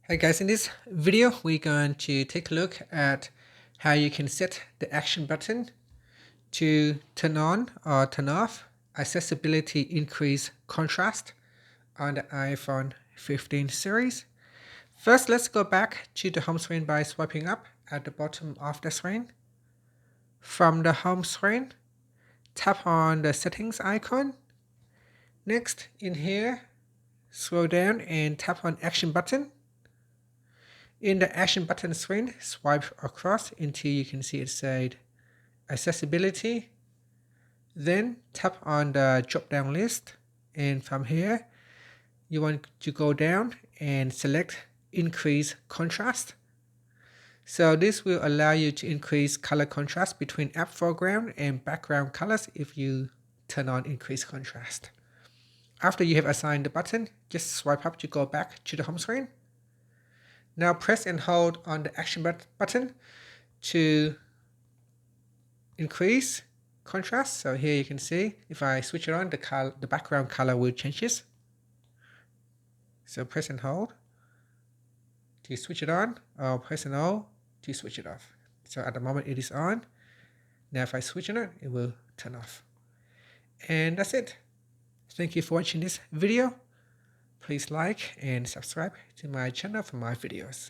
Hey guys, in this video, we're going to take a look at how you can set the action button to turn on or turn off accessibility increase contrast on the iPhone 15 series. First, let's go back to the home screen by swiping up at the bottom of the screen. From the home screen, tap on the settings icon. Next, in here, scroll down and tap on action button. In the action button screen, swipe across until you can see it said accessibility. Then tap on the drop down list, and from here you want to go down and select increase contrast. So this will allow you to increase color contrast between app foreground and background colors if you turn on increase contrast. After you have assigned the button, just swipe up to go back to the home screen. Now press and hold on the action button to increase contrast. So here you can see if I switch it on, the background color will change. So press and hold to switch it on, or press and hold to switch it off. So at the moment it is on. Now if I switch on it, it will turn off. And that's it. Thank you for watching this video. Please like and subscribe to my channel for more videos.